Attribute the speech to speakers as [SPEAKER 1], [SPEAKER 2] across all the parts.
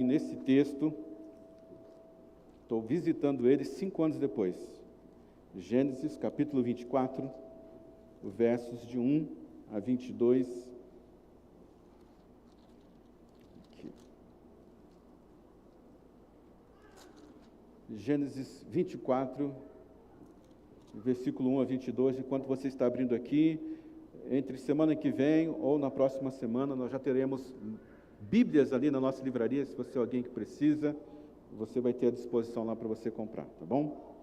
[SPEAKER 1] Nesse texto, estou visitando ele 5 anos depois. Gênesis, capítulo 24, versos de 1 a 22. Aqui. Gênesis 24, versículo 1 a 22. Enquanto você está abrindo aqui, entre semana que vem ou na próxima semana, nós já teremos Bíblias ali na nossa livraria. Se você é alguém que precisa, você vai ter à disposição lá para você comprar, tá bom?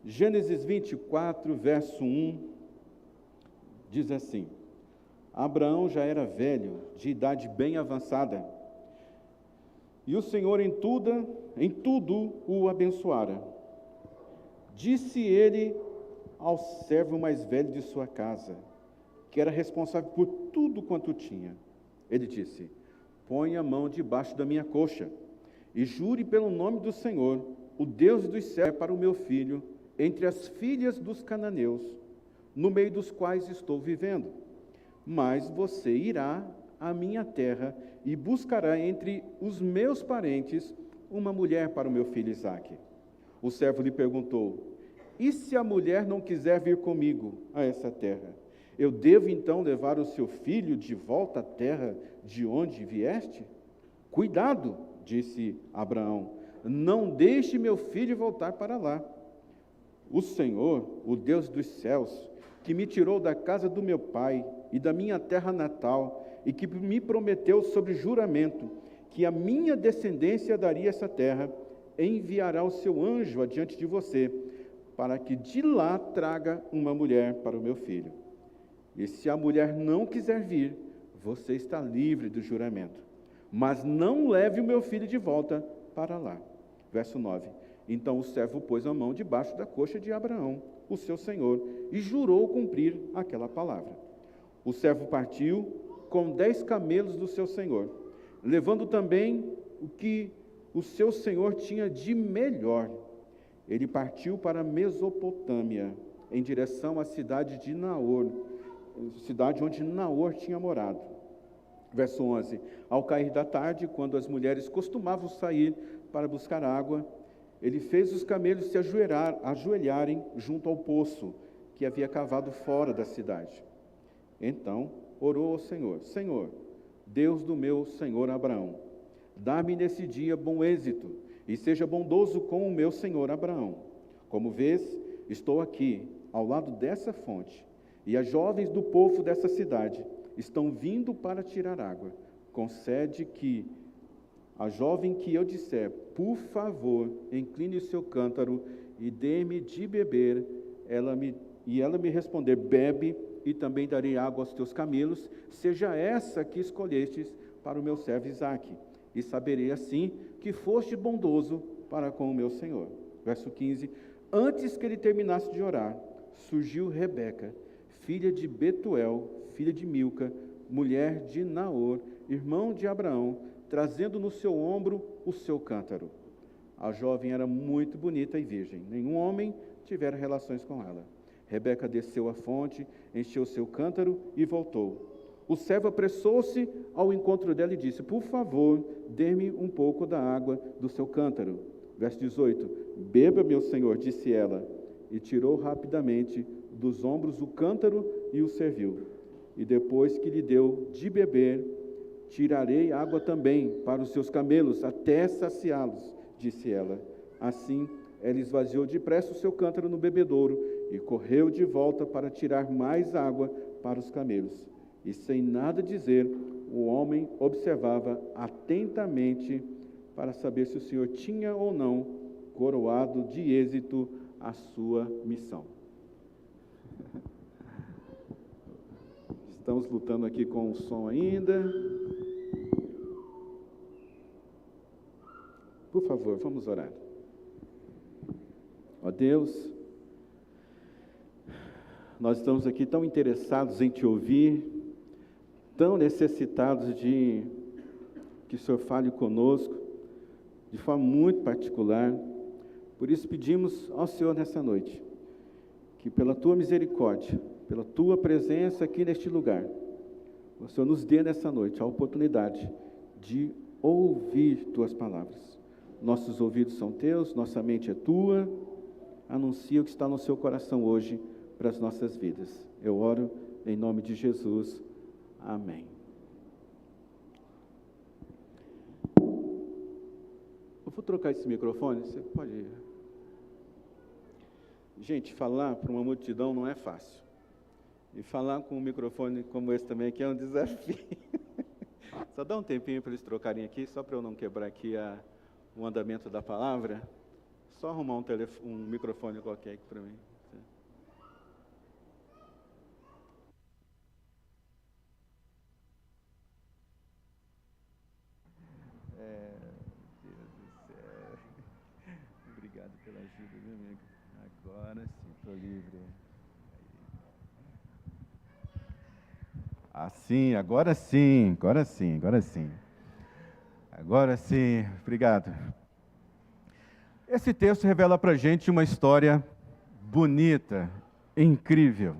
[SPEAKER 1] Gênesis 24, verso 1, diz assim: Abraão já era velho, de idade bem avançada, e o Senhor em tudo o abençoara. Disse ele ao servo mais velho de sua casa, que era responsável por tudo quanto tinha. Ele disse: Põe a mão debaixo da minha coxa, e jure pelo nome do Senhor, o Deus dos céus, para o meu filho, entre as filhas dos cananeus, no meio dos quais estou vivendo. Mas você irá à minha terra e buscará entre os meus parentes uma mulher para o meu filho Isaque. O servo lhe perguntou: E se a mulher não quiser vir comigo a essa terra? Eu devo então levar o seu filho de volta à terra de onde vieste? Cuidado, disse Abraão, não deixe meu filho voltar para lá. O Senhor, o Deus dos céus, que me tirou da casa do meu pai e da minha terra natal, e que me prometeu sobre juramento que a minha descendência daria essa terra, enviará o seu anjo adiante de você, para que de lá traga uma mulher para o meu filho. E se a mulher não quiser vir, você está livre do juramento. Mas não leve o meu filho de volta para lá. Verso 9. Então o servo pôs a mão debaixo da coxa de Abraão, o seu senhor, e jurou cumprir aquela palavra. O servo partiu com 10 camelos do seu senhor, levando também o que o seu senhor tinha de melhor. Ele partiu para a Mesopotâmia, em direção à cidade de Naor, cidade onde Naor tinha morado. Verso 11. Ao cair da tarde, quando as mulheres costumavam sair para buscar água, ele fez os camelos se ajoelharem junto ao poço que havia cavado fora da cidade. Então orou ao Senhor: Senhor, Deus do meu senhor Abraão, dá-me nesse dia bom êxito e seja bondoso com o meu senhor Abraão. Como vês, estou aqui ao lado dessa fonte, e as jovens do povo dessa cidade estão vindo para tirar água. Concede que a jovem que eu disser, por favor, incline o seu cântaro e dê-me de beber, ela me responder, bebe, e também darei água aos teus camelos, seja essa que escolhestes para o meu servo Isaque, e saberei assim que foste bondoso para com o meu senhor. Verso 15. Antes que ele terminasse de orar, surgiu Rebeca, filha de Betuel, filha de Milca, mulher de Naor, irmão de Abraão, trazendo no seu ombro o seu cântaro. A jovem era muito bonita e virgem, nenhum homem tivera relações com ela. Rebeca desceu à fonte, encheu seu cântaro e voltou. O servo apressou-se ao encontro dela e disse: Por favor, dê-me um pouco da água do seu cântaro. Verso 18. Beba, meu senhor, disse ela, e tirou rapidamente dos ombros o cântaro e o serviu. E depois que lhe deu de beber, tirarei água também para os seus camelos, até saciá-los, disse ela. Assim, ela esvaziou depressa o seu cântaro no bebedouro e correu de volta para tirar mais água para os camelos. E sem nada dizer, o homem observava atentamente para saber se o Senhor tinha ou não coroado de êxito a sua missão. Estamos lutando aqui com o som ainda. Por favor, vamos orar. Ó Deus, nós estamos aqui tão interessados em Te ouvir, tão necessitados de que o Senhor fale conosco, de forma muito particular. Por isso pedimos ao Senhor nessa noite, que pela Tua misericórdia, pela Tua presença aqui neste lugar, o Senhor nos dê nessa noite a oportunidade de ouvir tuas palavras. Nossos ouvidos são teus, nossa mente é tua. Anuncia o que está no seu coração hoje para as nossas vidas. Eu oro em nome de Jesus. Amém. Eu vou trocar esse microfone, você pode ir. Gente, falar para uma multidão não é fácil. E falar com um microfone como esse também aqui é um desafio. Só dá um tempinho para eles trocarem aqui, só para eu não quebrar aqui o andamento da palavra. Só arrumar um microfone qualquer aqui para mim. Deus do céu. Obrigado pela ajuda, meu amigo. Agora sim, estou livre. Assim, agora sim, agora sim, agora sim. Agora sim, obrigado. Esse texto revela para a gente uma história bonita, incrível.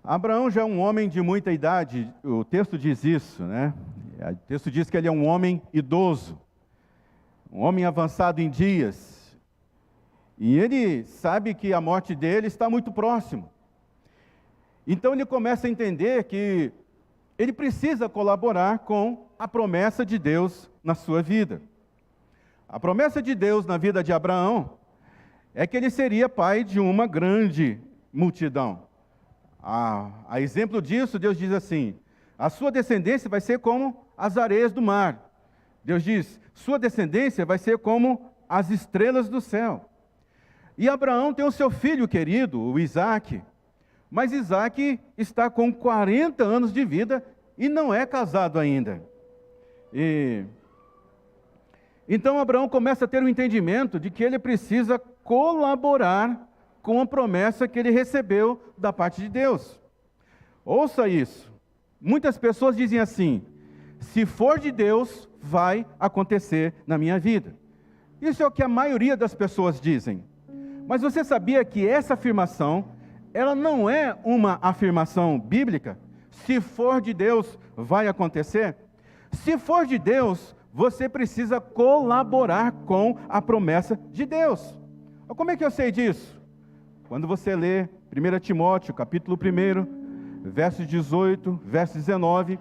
[SPEAKER 1] Abraão já é um homem de muita idade, o texto diz isso, né? O texto diz que ele é um homem idoso, um homem avançado em dias. E ele sabe que a morte dele está muito próximo. Então ele começa a entender que ele precisa colaborar com a promessa de Deus na sua vida. A promessa de Deus na vida de Abraão é que ele seria pai de uma grande multidão. A exemplo disso, Deus diz assim: a sua descendência vai ser como as areias do mar. Deus diz: sua descendência vai ser como as estrelas do céu. E Abraão tem o seu filho querido, o Isaque. Mas Isaque está com 40 anos de vida e não é casado ainda. Então Abraão começa a ter um entendimento de que ele precisa colaborar com a promessa que ele recebeu da parte de Deus. Ouça isso. Muitas pessoas dizem assim: se for de Deus, vai acontecer na minha vida. Isso é o que a maioria das pessoas dizem. Mas você sabia que essa afirmação, ela não é uma afirmação bíblica? Se for de Deus, vai acontecer? Se for de Deus, você precisa colaborar com a promessa de Deus. Como é que eu sei disso? Quando você lê 1 Timóteo, capítulo 1, versos 18, verso 19,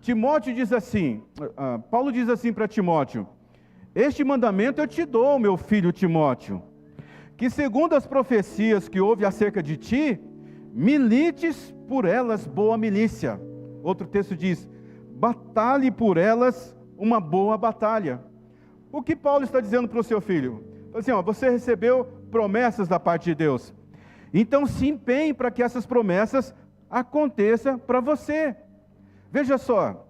[SPEAKER 1] Timóteo diz assim, Paulo diz assim para Timóteo: este mandamento eu te dou, meu filho Timóteo, que segundo as profecias que houve acerca de ti, milites por elas boa milícia. Outro texto diz: batalhe por elas uma boa batalha. O que Paulo está dizendo para o seu filho? Assim, você recebeu promessas da parte de Deus, então se empenhe para que essas promessas aconteçam para você. Veja só,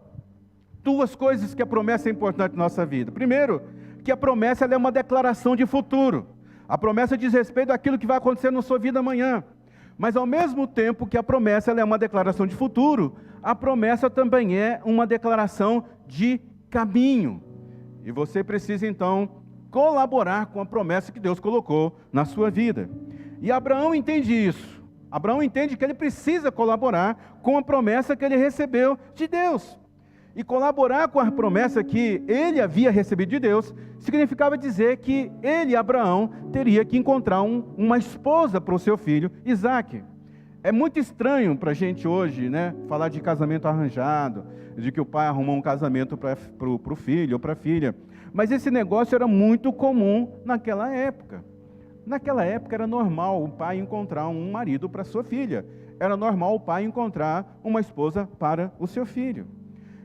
[SPEAKER 1] duas coisas que a promessa é importante na nossa vida. Primeiro, que a promessa ela é uma declaração de futuro. A promessa diz respeito àquilo que vai acontecer na sua vida amanhã. Mas ao mesmo tempo que a promessa ela é uma declaração de futuro, a promessa também é uma declaração de caminho. E você precisa então colaborar com a promessa que Deus colocou na sua vida. E Abraão entende isso. Abraão entende que ele precisa colaborar com a promessa que ele recebeu de Deus. E colaborar com a promessa que ele havia recebido de Deus significava dizer que ele, Abraão, teria que encontrar uma esposa para o seu filho Isaque. É muito estranho para a gente hoje, né, falar de casamento arranjado, de que o pai arrumou um casamento para o filho ou para a filha. Mas esse negócio era muito comum naquela época. Naquela época era normal o pai encontrar um marido para sua filha. Era normal o pai encontrar uma esposa para o seu filho.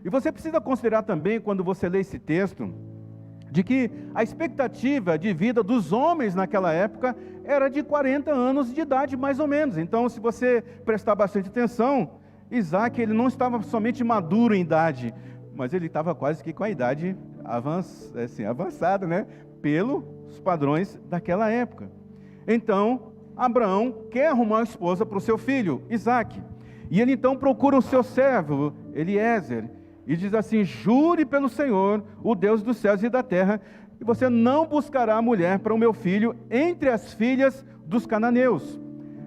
[SPEAKER 1] E você precisa considerar também, quando você lê esse texto, de que a expectativa de vida dos homens naquela época era de 40 anos de idade, mais ou menos. Então, se você prestar bastante atenção, Isaque ele não estava somente maduro em idade, mas ele estava quase que com a idade avançada, né? Pelos padrões daquela época. Então, Abraão quer arrumar uma esposa para o seu filho, Isaque. E ele então procura o seu servo, Eliezer, e diz assim: jure pelo Senhor, o Deus dos céus e da terra, que você não buscará mulher para o meu filho entre as filhas dos cananeus.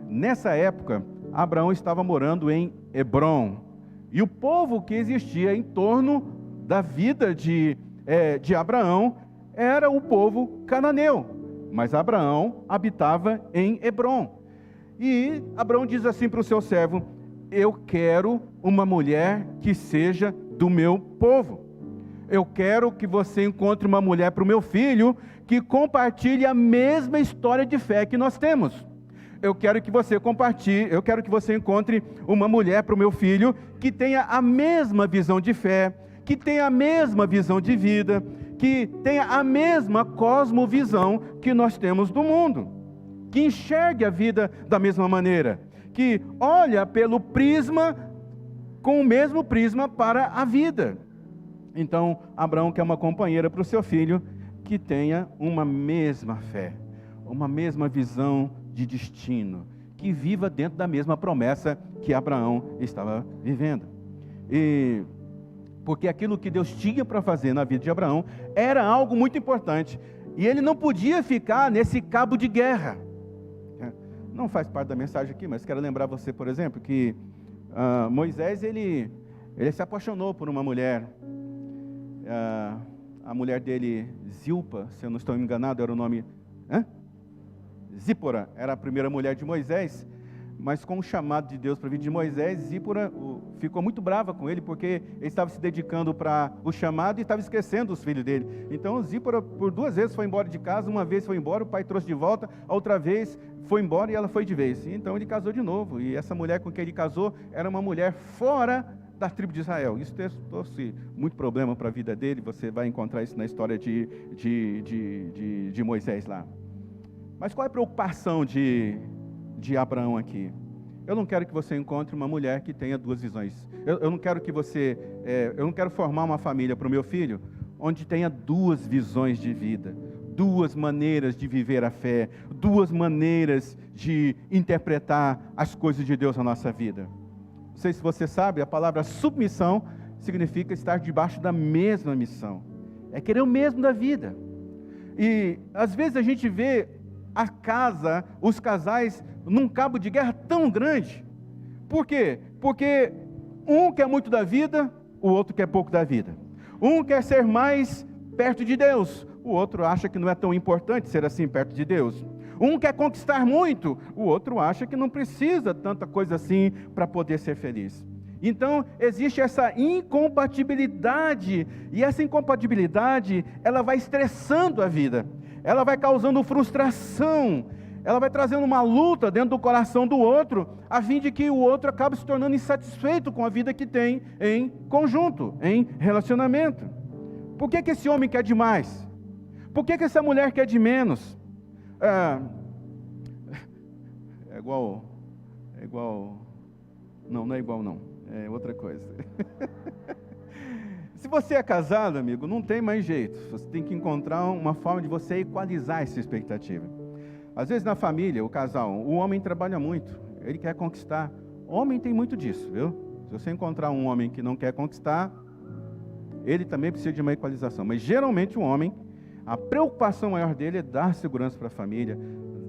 [SPEAKER 1] Nessa época, Abraão estava morando em Hebrom, e o povo que existia em torno da vida de Abraão era o povo cananeu, mas Abraão habitava em Hebrom. E Abraão diz assim para o seu servo: eu quero uma mulher que seja do meu povo. Eu quero que você encontre uma mulher para o meu filho que compartilhe a mesma história de fé que nós temos. Eu quero que você encontre uma mulher para o meu filho que tenha a mesma visão de fé, que tenha a mesma visão de vida, que tenha a mesma cosmovisão que nós temos do mundo, que enxergue a vida da mesma maneira, que olha pelo prisma, com o mesmo prisma para a vida. Então, Abraão quer uma companheira para o seu filho que tenha uma mesma fé, uma mesma visão de destino, que viva dentro da mesma promessa que Abraão estava vivendo. E porque aquilo que Deus tinha para fazer na vida de Abraão era algo muito importante, e ele não podia ficar nesse cabo de guerra. Não faz parte da mensagem aqui, mas quero lembrar você, por exemplo, que Moisés, ele se apaixonou por uma mulher. A mulher dele, Zilpa, se eu não estou enganado, era o nome... Zípora era a primeira mulher de Moisés, mas com o chamado de Deus para a vida de Moisés, Zípora ficou muito brava com ele, porque ele estava se dedicando para o chamado e estava esquecendo os filhos dele. Então Zípora por 2 vezes foi embora de casa, uma vez foi embora, o pai trouxe de volta, a outra vez foi embora e ela foi de vez. Então ele casou de novo, e essa mulher com quem ele casou era uma mulher fora da tribo de Israel. Isso trouxe muito problema para a vida dele, você vai encontrar isso na história de Moisés lá. Mas qual é a preocupação de Abraão aqui? Eu não quero que você encontre uma mulher que tenha 2 visões. Eu não quero que eu não quero formar uma família para o meu filho onde tenha 2 visões de vida, 2 maneiras de viver a fé, 2 maneiras de interpretar as coisas de Deus na nossa vida. Não sei se você sabe, a palavra submissão significa estar debaixo da mesma missão. É querer o mesmo da vida. E às vezes a gente vê os casais num cabo de guerra tão grande. Por quê? Porque um quer muito da vida, o outro quer pouco da vida. Um quer ser mais perto de Deus, o outro acha que não é tão importante ser assim perto de Deus. Um quer conquistar muito, o outro acha que não precisa tanta coisa assim para poder ser feliz. Então, existe essa incompatibilidade, e essa incompatibilidade, ela vai estressando a vida. Ela vai causando frustração, ela vai trazendo uma luta dentro do coração do outro, a fim de que o outro acabe se tornando insatisfeito com a vida que tem em conjunto, em relacionamento. Por que esse homem quer demais? Por que essa mulher quer de menos? É igual, não é igual não, é outra coisa. Se você é casado, amigo, não tem mais jeito. Você tem que encontrar uma forma de você equalizar essa expectativa. Às vezes na família, o casal, o homem trabalha muito, ele quer conquistar. Homem tem muito disso, viu? Se você encontrar um homem que não quer conquistar, ele também precisa de uma equalização. Mas geralmente o homem, a preocupação maior dele é dar segurança para a família,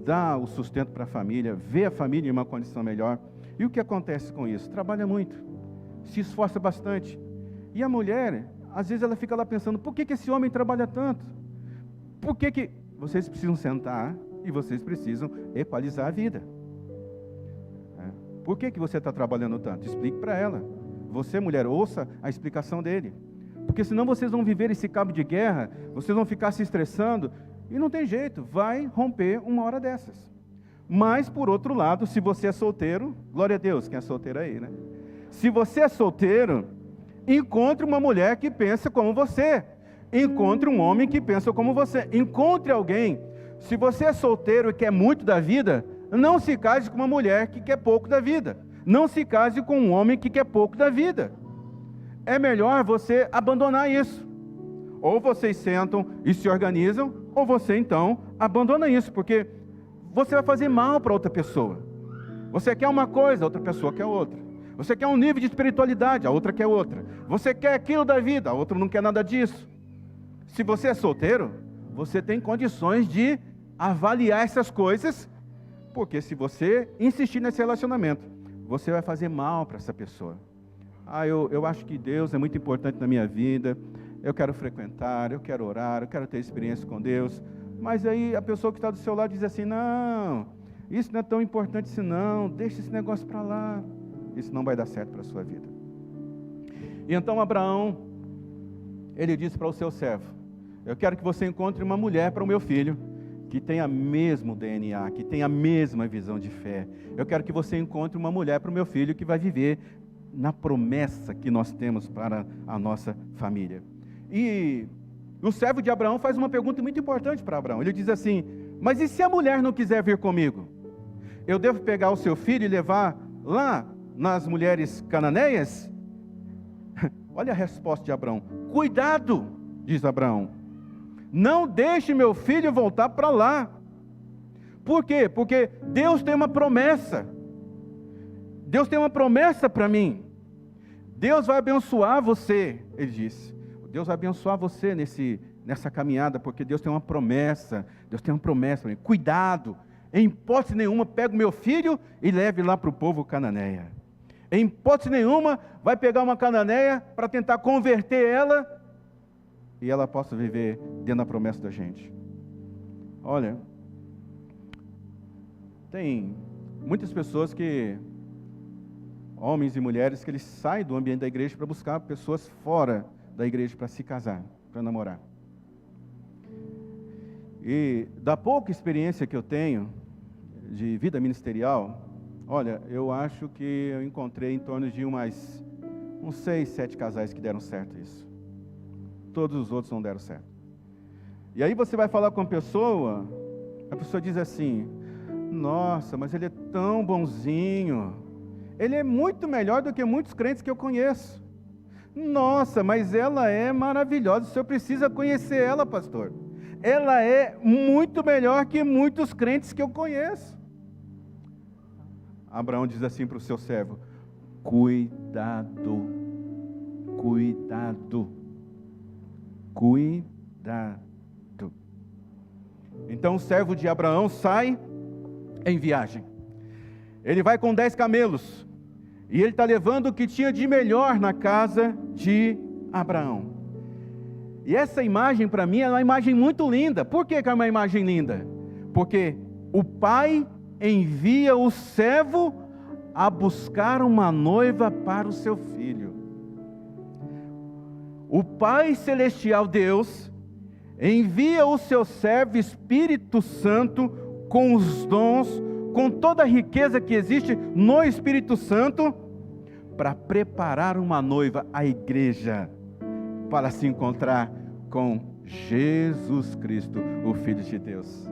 [SPEAKER 1] dar o sustento para a família, ver a família em uma condição melhor. E o que acontece com isso? Trabalha muito, se esforça bastante. E a mulher, às vezes ela fica lá pensando, por que esse homem trabalha tanto? Por que vocês precisam sentar e vocês precisam equalizar a vida? Por que você está trabalhando tanto? Explique para ela. Você, mulher, ouça a explicação dele. Porque senão vocês vão viver esse cabo de guerra, vocês vão ficar se estressando, e não tem jeito, vai romper uma hora dessas. Mas, por outro lado, se você é solteiro, glória a Deus, quem é solteiro aí, né? Se você é solteiro, encontre uma mulher que pensa como você. Encontre um homem que pensa como você. Encontre alguém. Se você é solteiro e quer muito da vida, não se case com uma mulher que quer pouco da vida. Não se case com um homem que quer pouco da vida. É melhor você abandonar isso. Ou vocês sentam e se organizam, ou você então abandona isso, porque você vai fazer mal para outra pessoa. Você quer uma coisa, a outra pessoa quer outra. Você quer um nível de espiritualidade, a outra quer outra. Você quer aquilo da vida, a outra não quer nada disso. Se você é solteiro, você tem condições de avaliar essas coisas, porque se você insistir nesse relacionamento, você vai fazer mal para essa pessoa. eu acho que Deus é muito importante na minha vida, eu quero frequentar, eu quero orar, eu quero ter experiência com Deus. Mas aí a pessoa que está do seu lado diz assim, não, isso não é tão importante assim não, deixa esse negócio para lá. Isso não vai dar certo para a sua vida. E então Abraão, ele disse para o seu servo, eu quero que você encontre uma mulher para o meu filho, que tenha o mesmo DNA, que tenha a mesma visão de fé. Eu quero que você encontre uma mulher para o meu filho que vai viver na promessa que nós temos para a nossa família. E o servo de Abraão faz uma pergunta muito importante para Abraão. Ele diz assim, mas e se a mulher não quiser vir comigo? Eu devo pegar o seu filho e levar lá nas mulheres cananeias? Olha a resposta de Abraão. Cuidado, diz Abraão. Não deixe meu filho voltar para lá. Por quê? Porque Deus tem uma promessa. Deus tem uma promessa para mim. Deus vai abençoar você, ele disse. Deus vai abençoar você nessa caminhada, porque Deus tem uma promessa. Deus tem uma promessa para mim. Cuidado, em hipótese nenhuma, pega o meu filho e leve lá para o povo cananeia. Em hipótese nenhuma, vai pegar uma cananeia para tentar converter ela e ela possa viver dentro da promessa da gente. Olha, tem muitas pessoas homens e mulheres, que eles saem do ambiente da igreja para buscar pessoas fora da igreja para se casar, para namorar. E da pouca experiência que eu tenho de vida ministerial, olha, eu acho que eu encontrei em torno de uns 6, 7 casais que deram certo isso. Todos os outros não deram certo. E aí você vai falar com a pessoa diz assim, nossa, mas ele é tão bonzinho, ele é muito melhor do que muitos crentes que eu conheço. Nossa, mas ela é maravilhosa, o senhor precisa conhecer ela, pastor. Ela é muito melhor que muitos crentes que eu conheço. Abraão diz assim para o seu servo, cuidado, cuidado, cuidado. Então o servo de Abraão sai em viagem. Ele vai com 10 camelos. E ele está levando o que tinha de melhor na casa de Abraão. E essa imagem para mim é uma imagem muito linda. Por que é uma imagem linda? Porque o pai envia o servo a buscar uma noiva para o seu filho. O Pai Celestial Deus envia o seu servo Espírito Santo com os dons, com toda a riqueza que existe no Espírito Santo, para preparar uma noiva, a igreja, para se encontrar com Jesus Cristo, o Filho de Deus.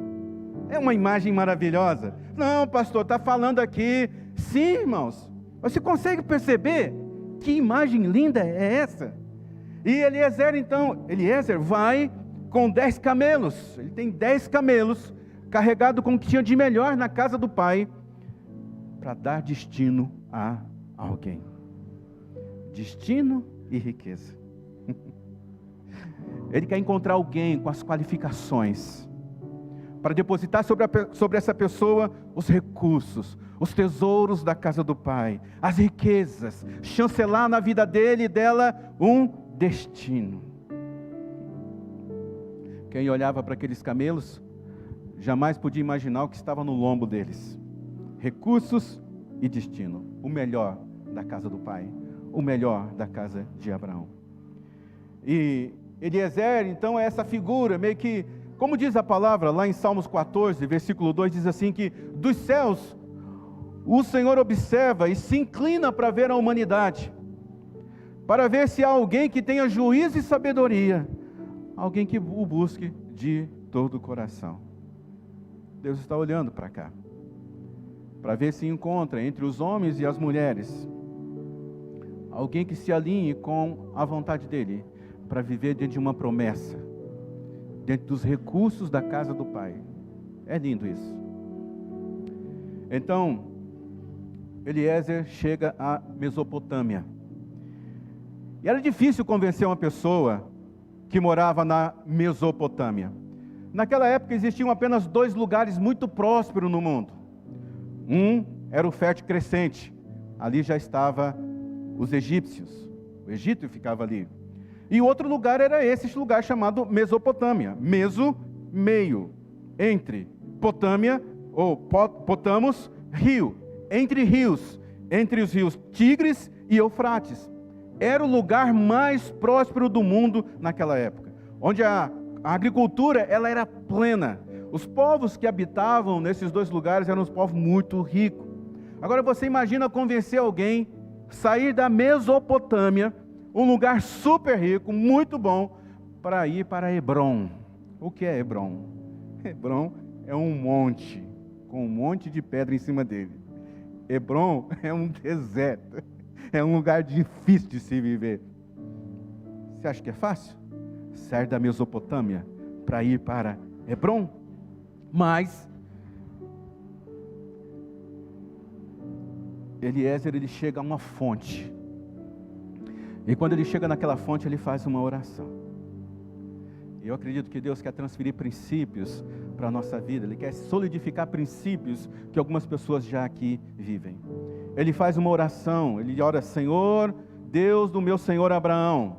[SPEAKER 1] É uma imagem maravilhosa. Não, pastor, está falando aqui. Sim, irmãos. Você consegue perceber que imagem linda é essa? E Eliezer vai com 10 camelos. Ele tem 10 camelos, carregado com o que tinha de melhor na casa do pai, para dar destino a alguém. Destino e riqueza. Ele quer encontrar alguém com as qualificações, para depositar sobre essa pessoa os recursos, os tesouros da casa do pai, as riquezas, chancelar na vida dele e dela um destino. Quem olhava para aqueles camelos, jamais podia imaginar o que estava no lombo deles. Recursos e destino, o melhor da casa do pai, o melhor da casa de Abraão. E Eliezer, então, é essa figura, meio que, como diz a palavra lá em Salmos 14, versículo 2, diz assim que dos céus o Senhor observa e se inclina para ver a humanidade, para ver se há alguém que tenha juízo e sabedoria, alguém que o busque de todo o coração. Deus está olhando para cá, para ver se encontra entre os homens e as mulheres alguém que se alinhe com a vontade dele, para viver dentro de uma promessa, dentro dos recursos da casa do Pai. É lindo isso. Então, Eliezer chega à Mesopotâmia. E era difícil convencer uma pessoa que morava na Mesopotâmia. Naquela época existiam apenas 2 lugares muito prósperos no mundo. Um era o Fértil Crescente. Ali já estava os egípcios. O Egito ficava ali. E o outro lugar era esse lugar chamado Mesopotâmia. Meso, meio. Entre Potâmia, ou Potamos, rio. Entre rios. Entre os rios Tigres e Eufrates. Era o lugar mais próspero do mundo naquela época. Onde a agricultura ela era plena. Os povos que habitavam nesses dois lugares eram os povos muito ricos. Agora você imagina convencer alguém sair da Mesopotâmia, um lugar super rico, muito bom, para ir para Hebrom. O que é Hebrom? Hebrom é um monte, com um monte de pedra em cima dele. Hebrom é um deserto, é um lugar difícil de se viver. Você acha que é fácil? Sair da Mesopotâmia para ir para Hebrom? Mas Eliezer, ele chega a uma fonte. E quando ele chega naquela fonte, ele faz uma oração. Eu acredito que Deus quer transferir princípios para a nossa vida. Ele quer solidificar princípios que algumas pessoas já aqui vivem. Ele faz uma oração. Ele ora: Senhor, Deus do meu Senhor Abraão,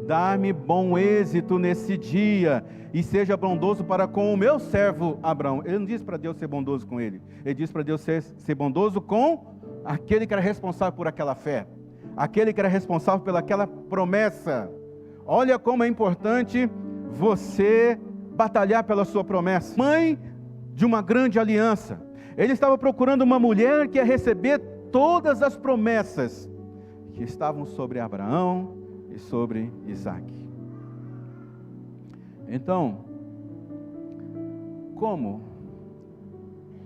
[SPEAKER 1] dá-me bom êxito nesse dia e seja bondoso para com o meu servo Abraão. Ele não diz para Deus ser bondoso com ele. Ele diz para Deus ser bondoso com aquele que era responsável por aquela fé. Aquele que era responsável pelaquela promessa. Olha como é importante você batalhar pela sua promessa. Mãe de uma grande aliança. Ele estava procurando uma mulher que ia receber todas as promessas que estavam sobre Abraão e sobre Isaac. Então, como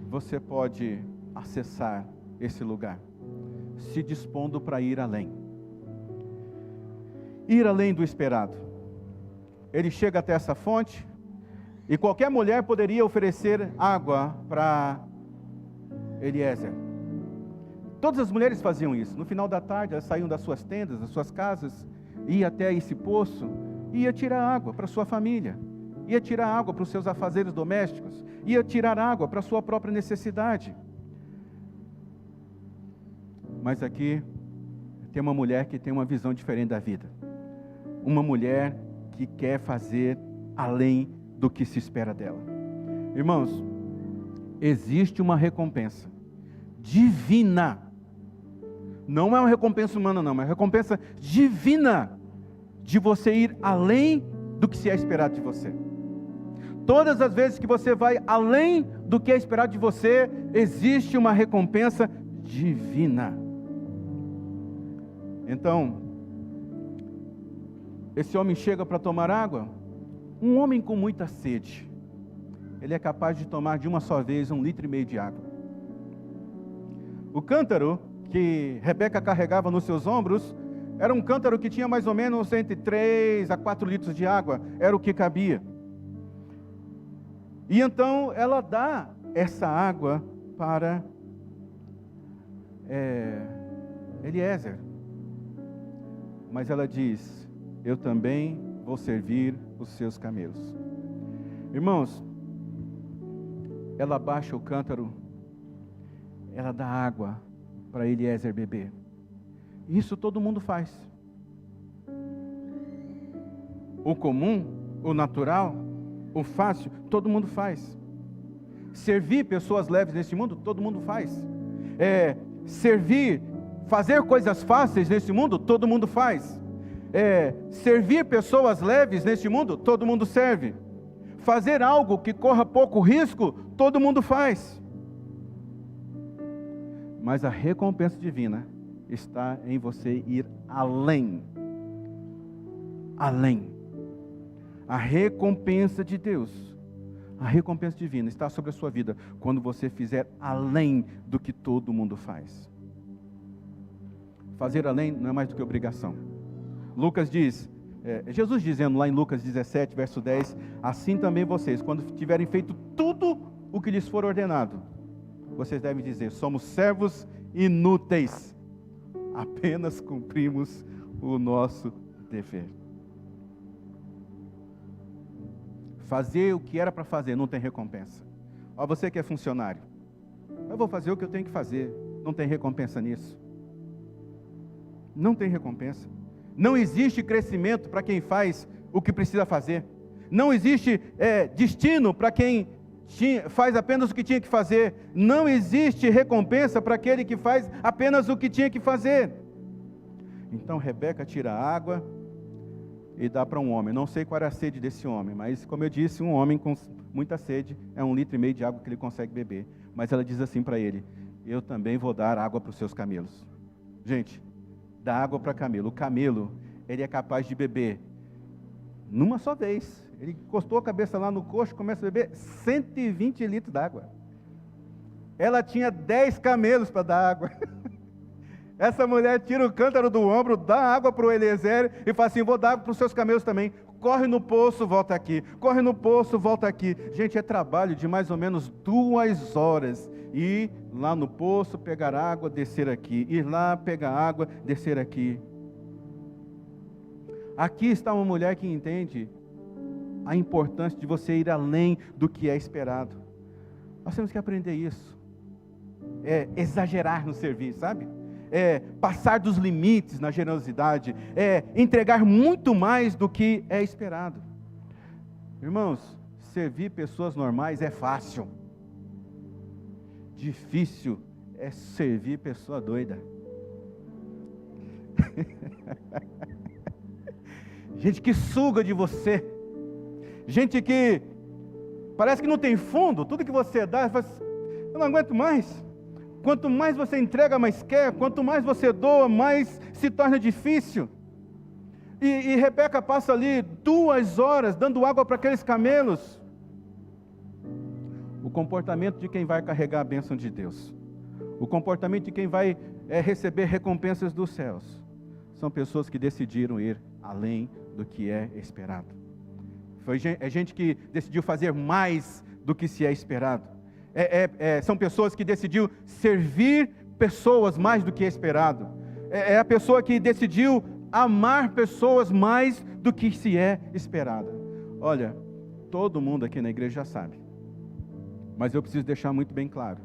[SPEAKER 1] você pode acessar esse lugar? Se dispondo para ir além. Ir além do esperado. Ele chega até essa fonte e qualquer mulher poderia oferecer água para Eliezer. Todas as mulheres faziam isso. No final da tarde, elas saíam das suas tendas, das suas casas, ia até esse poço, ia tirar água para sua família, ia tirar água para os seus afazeres domésticos, ia tirar água para a sua própria necessidade. Mas aqui tem uma mulher que tem uma visão diferente da vida. Uma mulher que quer fazer além do que se espera dela. Irmãos, existe uma recompensa divina. Não é uma recompensa humana, não, é uma recompensa divina de você ir além do que se é esperado de você. Todas as vezes que você vai além do que é esperado de você, existe uma recompensa divina. Então, esse homem chega para tomar água, um homem com muita sede. Ele é capaz de tomar de uma só vez 1,5 litro de água. O cântaro que Rebeca carregava nos seus ombros, era um cântaro que tinha mais ou menos entre 3 a 4 litros de água, era o que cabia. E então ela dá essa água para Eliezer. Mas ela diz: eu também vou servir os seus camelos. Irmãos, ela baixa o cântaro, ela dá água para Eliezer beber. Isso todo mundo faz. O comum, o natural, o fácil, todo mundo faz. Servir pessoas leves nesse mundo, todo mundo faz. Fazer coisas fáceis nesse mundo, todo mundo faz. Servir pessoas leves nesse mundo, todo mundo serve. Fazer algo que corra pouco risco, todo mundo faz. Mas a recompensa divina está em você ir além. Além. A recompensa de Deus, a recompensa divina está sobre a sua vida quando você fizer além do que todo mundo faz. Fazer além não é mais do que obrigação. Lucas diz, Jesus dizendo lá em Lucas 17, verso 10, assim também vocês, quando tiverem feito tudo o que lhes for ordenado, vocês devem dizer: somos servos inúteis, apenas cumprimos o nosso dever. Fazer o que era para fazer não tem recompensa. Você que é funcionário, eu vou fazer o que eu tenho que fazer, não tem recompensa nisso. Não tem recompensa. Não existe crescimento para quem faz o que precisa fazer. Não existe destino para quem faz apenas o que tinha que fazer. Não existe recompensa para aquele que faz apenas o que tinha que fazer. Então Rebeca tira a água e dá para um homem. Não sei qual era a sede desse homem, mas como eu disse, um homem com muita sede, é 1,5 litro de água que ele consegue beber. Mas ela diz assim para ele: eu também vou dar água para os seus camelos. Gente, dá água para camelo. O camelo, ele é capaz de beber numa só vez. Ele encostou a cabeça lá no coxo, começa a beber 120 litros d'água. Ela tinha 10 camelos para dar água. Essa mulher tira o cântaro do ombro, dá água para o Eliezer e fala assim: vou dar água para os seus camelos também. Corre no poço, volta aqui. Corre no poço, volta aqui. Gente, é trabalho de mais ou menos 2 horas. Ir lá no poço, pegar água, descer aqui. Ir lá, pegar água, descer aqui. Aqui está uma mulher que entende a importância de você ir além do que é esperado. Nós temos que aprender isso. É exagerar no serviço, sabe? É passar dos limites na generosidade. É entregar muito mais do que é esperado. Irmãos, servir pessoas normais é fácil. Difícil é servir pessoa doida. Gente que suga de você. Gente que parece que não tem fundo. Tudo que você dá, você fala: eu não aguento mais. Quanto mais você entrega, mais quer. Quanto mais você doa, mais se torna difícil. E Rebeca passa ali 2 horas dando água para aqueles camelos. O comportamento de quem vai carregar a bênção de Deus. O comportamento de quem vai receber recompensas dos céus. São pessoas que decidiram ir além do que é esperado. É gente que decidiu fazer mais do que se é esperado. São pessoas que decidiu servir pessoas mais do que é esperado. É a pessoa que decidiu amar pessoas mais do que se é esperado. Olha, todo mundo aqui na igreja já sabe. Mas eu preciso deixar muito bem claro.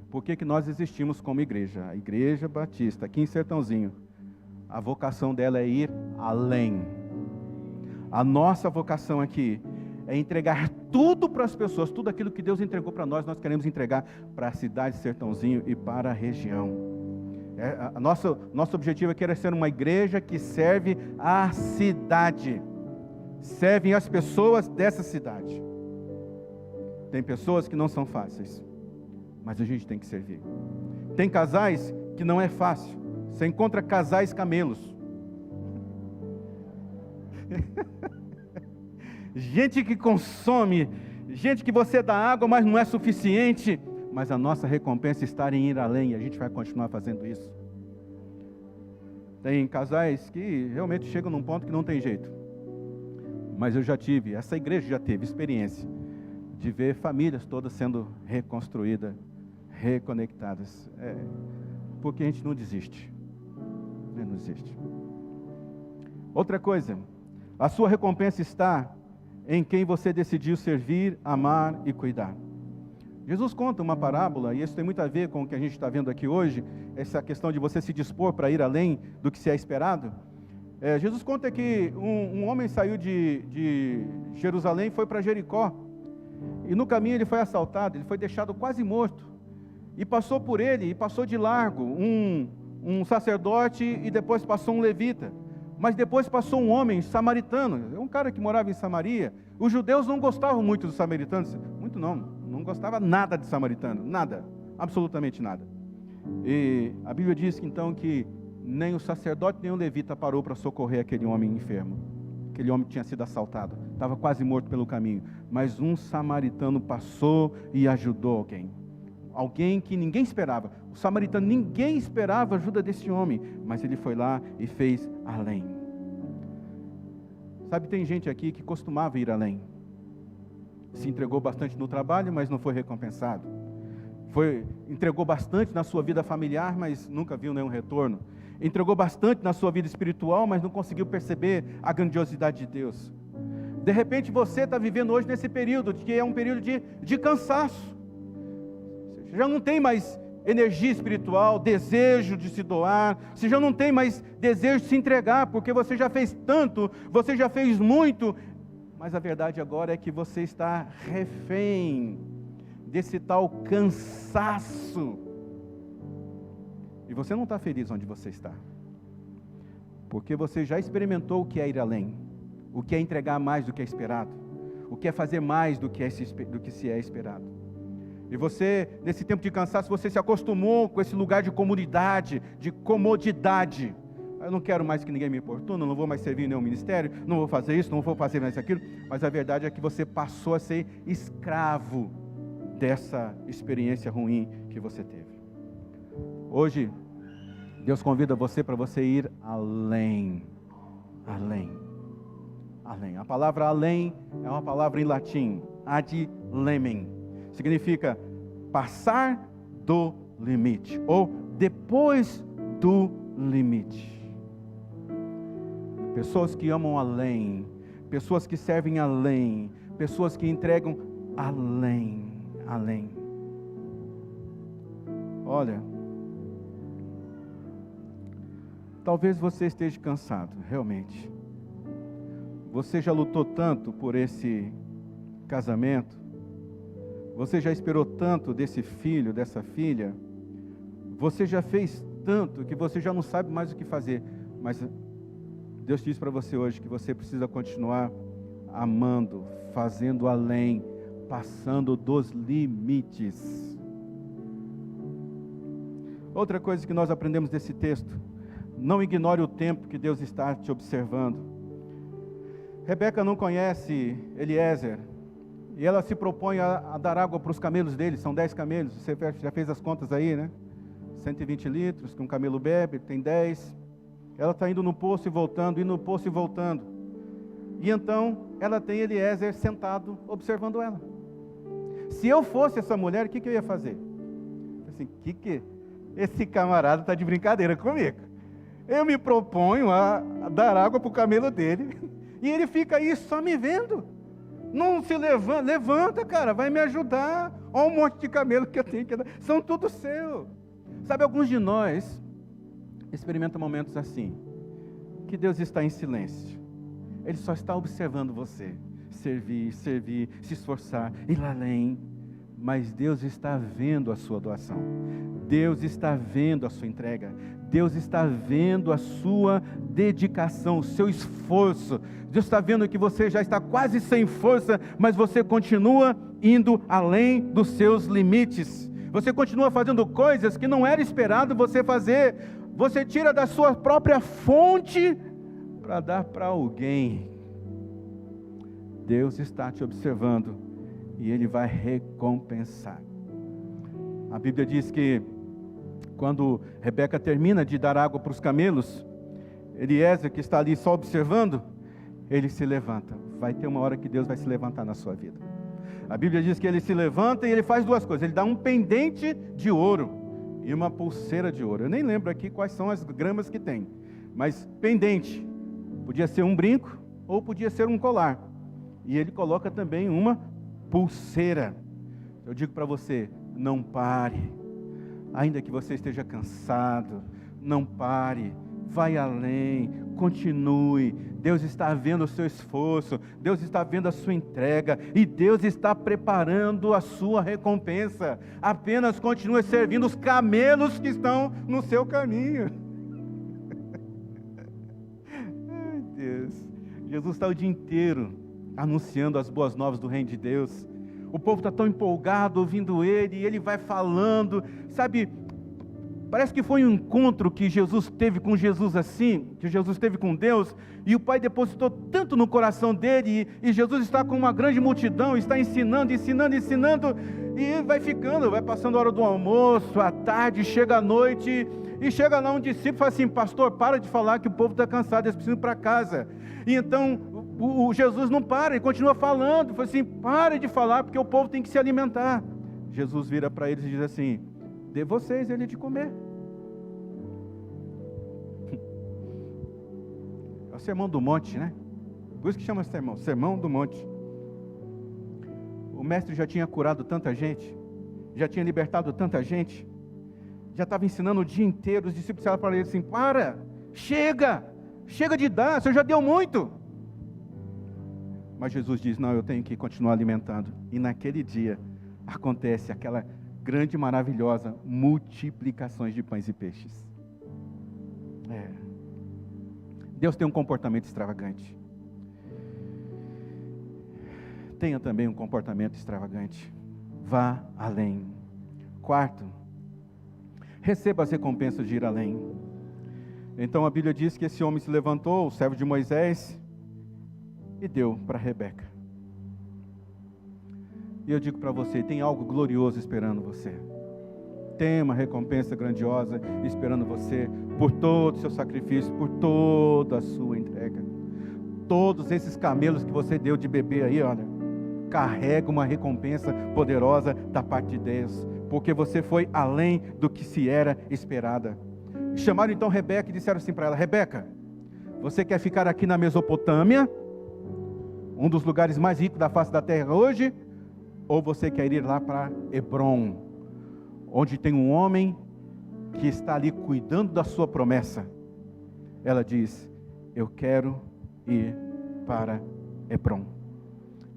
[SPEAKER 1] Por que nós existimos como igreja? A Igreja Batista, aqui em Sertãozinho, a vocação dela é ir além. A nossa vocação aqui é entregar tudo para as pessoas, tudo aquilo que Deus entregou para nós, nós queremos entregar para a cidade de Sertãozinho e para a região. Nosso objetivo aqui é ser uma igreja que serve a cidade, servem as pessoas dessa cidade. Tem pessoas que não são fáceis, mas a gente tem que servir. Tem casais que não é fácil, você encontra casais camelos. Gente que consome, gente que você dá água, mas não é suficiente. Mas a nossa recompensa está em ir além, e a gente vai continuar fazendo isso. Tem casais que realmente chegam num ponto que não tem jeito. Mas eu já tive, essa igreja já teve experiência de ver famílias todas sendo reconstruídas, reconectadas. Porque a gente não desiste. Não desiste. Outra coisa, a sua recompensa está em quem você decidiu servir, amar e cuidar. Jesus conta uma parábola, e isso tem muito a ver com o que a gente está vendo aqui hoje, essa questão de você se dispor para ir além do que se é esperado. Jesus conta que um homem saiu de Jerusalém e foi para Jericó, e no caminho ele foi assaltado, ele foi deixado quase morto, e passou por ele, e passou de largo, um sacerdote, e depois passou um levita. Mas depois passou um homem samaritano, um cara que morava em Samaria. Os judeus não gostavam muito dos samaritanos, muito não gostava nada de samaritano, nada, absolutamente nada. E a Bíblia diz então que nem o sacerdote nem o levita parou para socorrer aquele homem enfermo. Aquele homem tinha sido assaltado, estava quase morto pelo caminho. Mas um samaritano passou e ajudou alguém que ninguém esperava. O samaritano, ninguém esperava a ajuda desse homem, mas ele foi lá e fez além. Sabe, tem gente aqui que costumava ir além. Se entregou bastante no trabalho, mas não foi recompensado. Entregou bastante na sua vida familiar, mas nunca viu nenhum retorno. Entregou bastante na sua vida espiritual, mas não conseguiu perceber a grandiosidade de Deus. De repente você está vivendo hoje nesse período, que é um período de cansaço. Já não tem mais energia espiritual, desejo de se doar, você já não tem mais desejo de se entregar, porque você já fez tanto, você já fez muito, mas a verdade agora é que você está refém desse tal cansaço, e você não está feliz onde você está, porque você já experimentou o que é ir além, o que é entregar mais do que é esperado, o que é fazer mais do que se é esperado. E você, nesse tempo de cansaço, você se acostumou com esse lugar de comunidade, de comodidade. Eu não quero mais que ninguém me importune, não vou mais servir em nenhum ministério, não vou fazer isso, não vou fazer mais aquilo. Mas a verdade é que você passou a ser escravo dessa experiência ruim que você teve. Hoje, Deus convida você para você ir além. Além. Além. A palavra além é uma palavra em latim, ad lemem. Significa passar do limite, ou depois do limite. Pessoas que amam além, pessoas que servem além, pessoas que entregam além, além. Olha, talvez você esteja cansado, realmente. Você já lutou tanto por esse casamento, você já esperou tanto desse filho, dessa filha, você já fez tanto que você já não sabe mais o que fazer, mas Deus diz para você hoje que você precisa continuar amando, fazendo além, passando dos limites. Outra coisa que nós aprendemos desse texto: não ignore o tempo que Deus está te observando. Rebeca não conhece Eliezer, e ela se propõe a dar água para os camelos dele. São 10 camelos, você já fez as contas aí, né? 120 litros, que um camelo bebe, tem 10. Ela está indo no poço e voltando, indo no poço e voltando. E então, ela tem Eliezer sentado, observando ela. Se eu fosse essa mulher, o que eu ia fazer? Assim, esse camarada está de brincadeira comigo. Eu me proponho a dar água para o camelo dele, e ele fica aí só me vendo. Não se levanta, cara, vai me ajudar. Olha um monte de camelo que eu tenho que dar. São tudo seu. Sabe, alguns de nós experimentam momentos assim, que Deus está em silêncio. Ele só está observando você. Servir, se esforçar, ir lá além. Mas Deus está vendo a sua doação. Deus está vendo a sua entrega. Deus está vendo a sua dedicação, o seu esforço. Deus está vendo que você já está quase sem força, mas você continua indo além dos seus limites. Você continua fazendo coisas que não era esperado você fazer. Você tira da sua própria fonte para dar para alguém. Deus está te observando e Ele vai recompensar. A Bíblia diz que quando Rebeca termina de dar água para os camelos, Eliezer, que está ali só observando, ele se levanta. Vai ter uma hora que Deus vai se levantar na sua vida. A Bíblia diz que ele se levanta e ele faz duas coisas. Ele dá um pendente de ouro e uma pulseira de ouro. Eu nem lembro aqui quais são as gramas que tem, mas pendente, podia ser um brinco ou podia ser um colar. E ele coloca também uma pulseira. Eu digo para você, não pare. Ainda que você esteja cansado, não pare, vai além, continue. Deus está vendo o seu esforço, Deus está vendo a sua entrega, e Deus está preparando a sua recompensa. Apenas continue servindo os camelos que estão no seu caminho. Ai, Deus, Jesus está o dia inteiro anunciando as boas novas do reino de Deus. O povo está tão empolgado ouvindo Ele, e Ele vai falando, sabe, parece que foi um encontro que Jesus teve com Jesus assim, que Jesus teve com Deus, e o Pai depositou tanto no coração dele, e Jesus está com uma grande multidão, está ensinando, e vai ficando, vai passando a hora do almoço, à tarde, chega a noite, e chega lá um discípulo e fala assim: pastor, para de falar que o povo está cansado, eles precisam ir para casa. E então o Jesus não para, ele continua falando, fala assim: pare de falar, porque o povo tem que se alimentar. Jesus vira para eles e diz assim: dê vocês ele de comer. É o sermão do monte, né? Por isso que chama sermão, sermão do monte. O mestre já tinha curado tanta gente, já tinha libertado tanta gente, já estava ensinando o dia inteiro, os discípulos falaram para ele assim: para, chega de dar, o Senhor já deu muito. Mas Jesus diz: não, eu tenho que continuar alimentando. E naquele dia acontece aquela grande e maravilhosa multiplicações de pães e peixes. Deus tem um comportamento extravagante. Tenha também um comportamento extravagante. Vá além. Quarto, receba as recompensas de ir além. Então a Bíblia diz que esse homem se levantou, o servo de Moisés, e deu para Rebeca. E eu digo para você, tem algo glorioso esperando você. Tem uma recompensa grandiosa esperando você por todo o seu sacrifício, por toda a sua entrega. Todos esses camelos que você deu de beber aí, olha, carrega uma recompensa poderosa da parte de Deus, porque você foi além do que se era esperada. Chamaram então Rebeca e disseram assim para ela: Rebeca, você quer ficar aqui na Mesopotâmia, um dos lugares mais ricos da face da terra hoje, ou você quer ir lá para Hebrom, onde tem um homem que está ali cuidando da sua promessa? Ela diz: eu quero ir para Hebrom.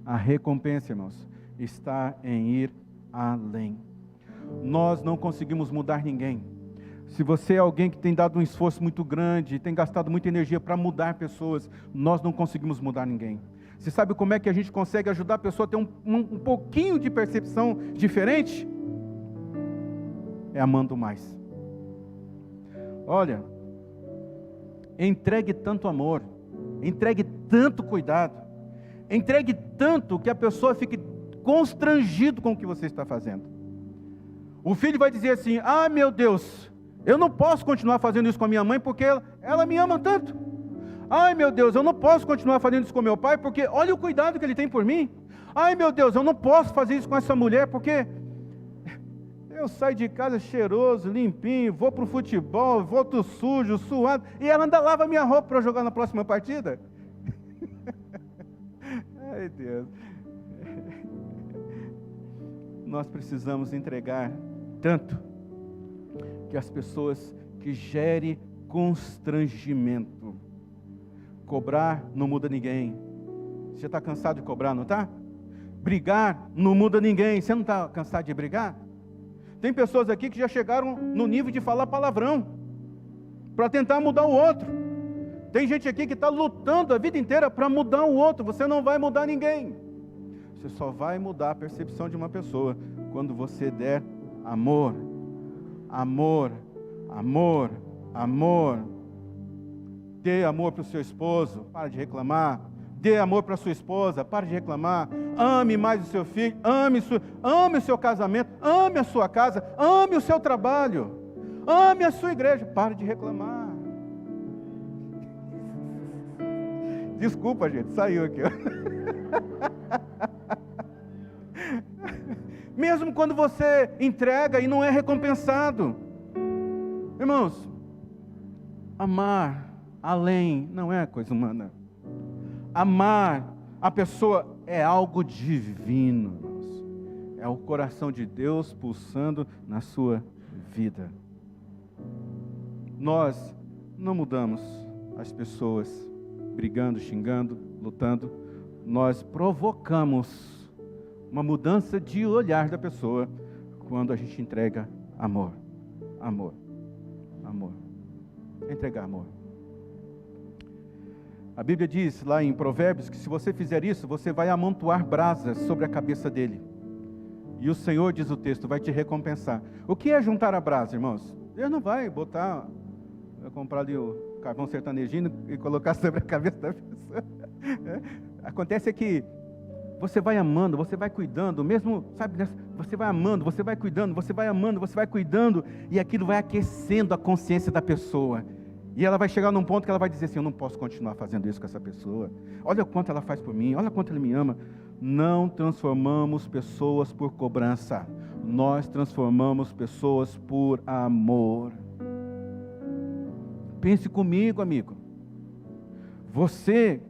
[SPEAKER 1] A recompensa, irmãos, está em ir além. Nós não conseguimos mudar ninguém. Se você é alguém que tem dado um esforço muito grande, tem gastado muita energia para mudar pessoas, nós não conseguimos mudar ninguém. Você sabe como é que a gente consegue ajudar a pessoa a ter um pouquinho de percepção diferente? É amando mais. Olha, entregue tanto amor, entregue tanto cuidado, entregue tanto que a pessoa fique constrangido com o que você está fazendo. O filho vai dizer assim: ah, meu Deus, eu não posso continuar fazendo isso com a minha mãe porque ela me ama tanto. Ai, meu Deus, eu não posso continuar fazendo isso com meu pai porque olha o cuidado que ele tem por mim. Ai, meu Deus, eu não posso fazer isso com essa mulher porque eu saio de casa cheiroso, limpinho, vou para o futebol, volto sujo, suado, e ela ainda lava minha roupa para jogar na próxima partida. Ai, Deus. Nós precisamos entregar tanto que as pessoas que gerem constrangimento. Cobrar não muda ninguém. Você está cansado de cobrar, não está? Brigar não muda ninguém. Você não está cansado de brigar? Tem pessoas aqui que já chegaram no nível de falar palavrão para tentar mudar o outro. Tem gente aqui que está lutando a vida inteira para mudar o outro. Você não vai mudar ninguém. Você só vai mudar a percepção de uma pessoa quando você der amor. Amor, amor, amor. Dê amor para o seu esposo, para de reclamar. Dê amor para a sua esposa, para de reclamar. Ame mais o seu filho, ame o seu casamento, ame a sua casa, ame o seu trabalho, ame a sua igreja, para de reclamar. Desculpa, gente, saiu aqui. Mesmo quando você entrega e não é recompensado. Irmãos, amar além não é coisa humana. Amar a pessoa é algo divino, irmãos. É o coração de Deus pulsando na sua vida. Nós não mudamos as pessoas brigando, xingando, lutando. Nós provocamos uma mudança de olhar da pessoa quando a gente entrega amor. Amor. Amor. Entregar amor. A Bíblia diz lá em Provérbios que se você fizer isso, você vai amontoar brasas sobre a cabeça dele. E o Senhor, diz o texto, vai te recompensar. O que é juntar a brasa, irmãos? Deus não vai botar, vai comprar ali o carvão sertanejinho e colocar sobre a cabeça da pessoa. Acontece que você vai amando, você vai cuidando, mesmo, sabe, você vai amando, você vai cuidando, você vai amando, você vai cuidando, e aquilo vai aquecendo a consciência da pessoa. E ela vai chegar num ponto que ela vai dizer assim: eu não posso continuar fazendo isso com essa pessoa. Olha o quanto ela faz por mim, olha o quanto ele me ama. Não transformamos pessoas por cobrança. Nós transformamos pessoas por amor. Pense comigo, amigo. Você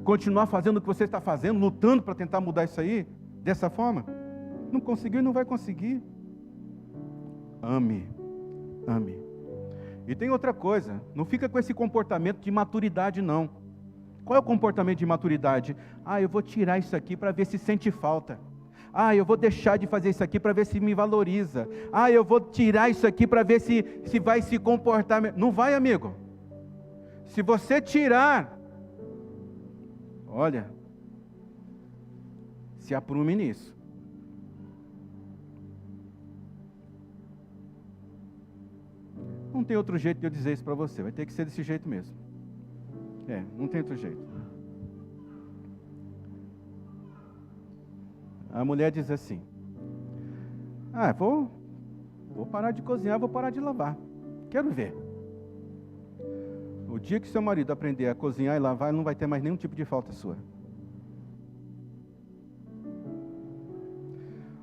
[SPEAKER 1] continuar fazendo o que você está fazendo, lutando para tentar mudar isso aí, dessa forma, não conseguiu e não vai conseguir. ame. Ame. E tem outra coisa, não fica com esse comportamento de maturidade, não. Qual é o comportamento de maturidade? Eu vou tirar isso aqui para ver se sente falta. Eu vou deixar de fazer isso aqui para ver se me valoriza. Eu vou tirar isso aqui para ver se vai se comportar. Não vai, amigo. Se você tirar, olha, se aprume nisso. Não tem outro jeito de eu dizer isso para você, vai ter que ser desse jeito mesmo. Não tem outro jeito. A mulher diz assim: vou parar de cozinhar, vou parar de lavar. Quero ver. O dia que seu marido aprender a cozinhar e lavar, ele não vai ter mais nenhum tipo de falta sua.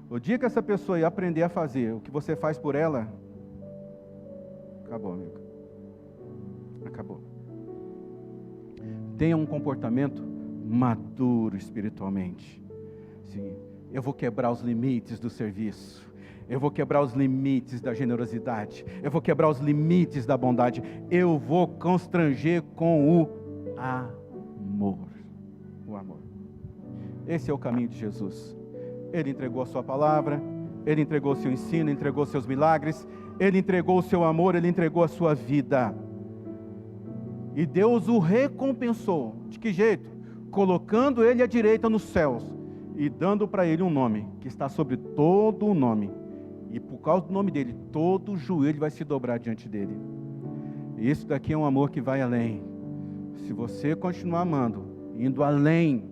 [SPEAKER 1] O dia que essa pessoa ir aprender a fazer o que você faz por ela, acabou, amigo. Acabou. Tenha um comportamento maduro espiritualmente. Sim, eu vou quebrar os limites do serviço. Eu vou quebrar os limites da generosidade. Eu vou quebrar os limites da bondade. Eu vou constranger com o amor. O amor. Esse é o caminho de Jesus. Ele entregou a sua palavra, Ele entregou o seu ensino, entregou os seus milagres, Ele entregou o seu amor, Ele entregou a sua vida. E Deus o recompensou. De que jeito? Colocando Ele à direita nos céus e dando para Ele um nome que está sobre todo o nome. E por causa do nome dEle, todo o joelho vai se dobrar diante dEle. E isso daqui é um amor que vai além. Se você continuar amando, indo além,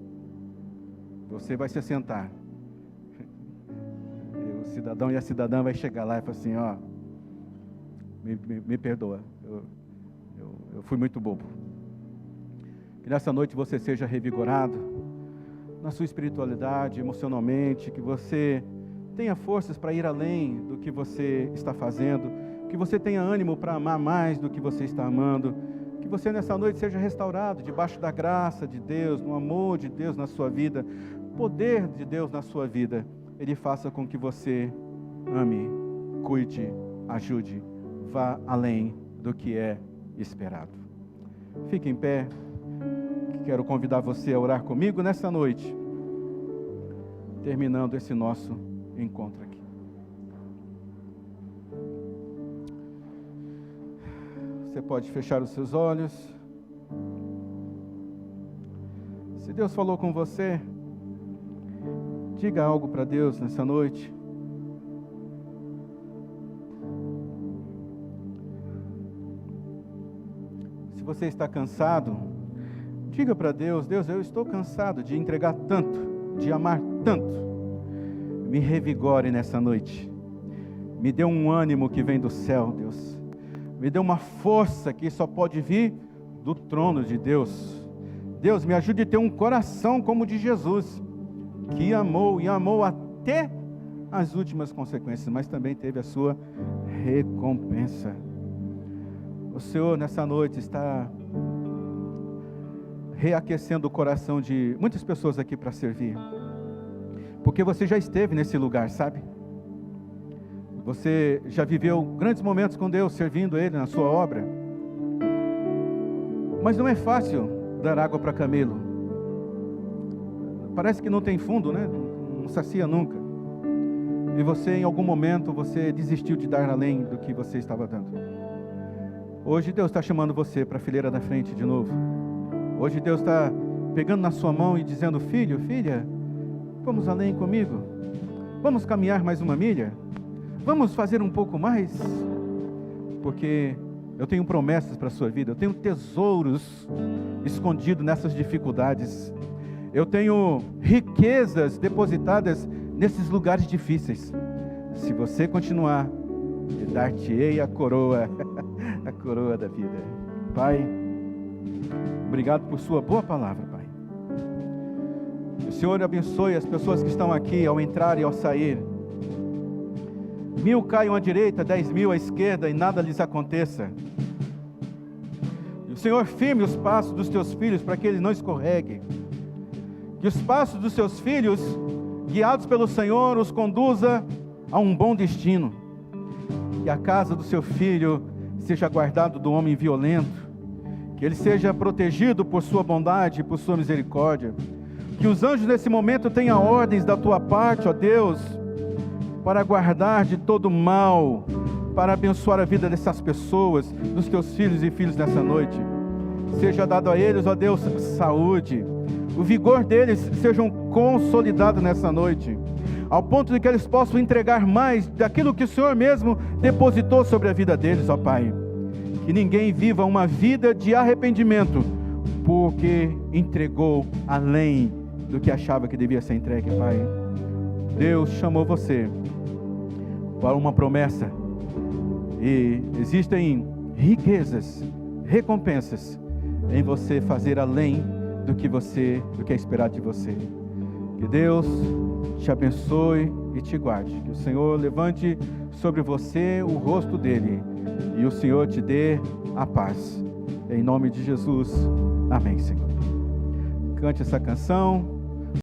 [SPEAKER 1] você vai se assentar. O cidadão e a cidadã vai chegar lá e falar assim: me perdoa, eu fui muito bobo. Que nessa noite você seja revigorado na sua espiritualidade, emocionalmente, que você tenha forças para ir além do que você está fazendo, que você tenha ânimo para amar mais do que você está amando, que você nessa noite seja restaurado debaixo da graça de Deus, no amor de Deus na sua vida, poder de Deus na sua vida. Ele faça com que você ame, cuide, ajude, vá além do que é esperado. Fique em pé. Quero convidar você a orar comigo nessa noite, terminando esse nosso encontro aqui. Você pode fechar os seus olhos. Se Deus falou com você, diga algo para Deus nessa noite. Se você está cansado, diga para Deus: Deus, eu estou cansado de entregar tanto, de amar tanto. Me revigore nessa noite. Me dê um ânimo que vem do céu, Deus. Me dê uma força que só pode vir do trono de Deus. Deus, me ajude a ter um coração como o de Jesus, que amou e amou até as últimas consequências, mas também teve a sua recompensa. O Senhor nessa noite está reaquecendo o coração de muitas pessoas aqui para servir, porque você já esteve nesse lugar, sabe? Você já viveu grandes momentos com Deus, servindo Ele na sua obra, mas não é fácil dar água para camelo. Parece que não tem fundo, né? Não sacia nunca. E você, em algum momento, você desistiu de dar além do que você estava dando. Hoje Deus está chamando você para a fileira da frente de novo. Hoje Deus está pegando na sua mão e dizendo: filho, filha, vamos além comigo? Vamos caminhar mais uma milha? Vamos fazer um pouco mais? Porque eu tenho promessas para a sua vida, eu tenho tesouros escondidos nessas dificuldades. Eu tenho riquezas depositadas nesses lugares difíceis. Se você continuar, eu dar-te-ei a coroa, a coroa da vida. Pai, obrigado por sua boa palavra, Pai. O Senhor abençoe as pessoas que estão aqui ao entrar e ao sair. 1000 caiam à direita, 10.000 à esquerda e nada lhes aconteça. E o Senhor firme os passos dos teus filhos para que eles não escorreguem. Que os passos dos seus filhos, guiados pelo Senhor, os conduza a um bom destino. que a casa do seu filho seja guardada do homem violento, que ele seja protegido por sua bondade e por sua misericórdia, que os anjos nesse momento tenham ordens da tua parte, ó Deus, para guardar de todo mal, para abençoar a vida dessas pessoas, dos teus filhos e filhas nessa noite. Seja dado a eles, ó Deus, saúde, o vigor deles sejam consolidados nessa noite, ao ponto de que eles possam entregar mais daquilo que o Senhor mesmo depositou sobre a vida deles, ó Pai. Que ninguém viva uma vida de arrependimento, porque entregou além do que achava que devia ser entregue, Pai. Deus chamou você para uma promessa, e existem riquezas, recompensas em você fazer além do que é esperado de você. Que Deus te abençoe e te guarde. Que o Senhor levante sobre você o rosto dele e o Senhor te dê a paz. Em nome de Jesus. Amém, Senhor. Cante essa canção.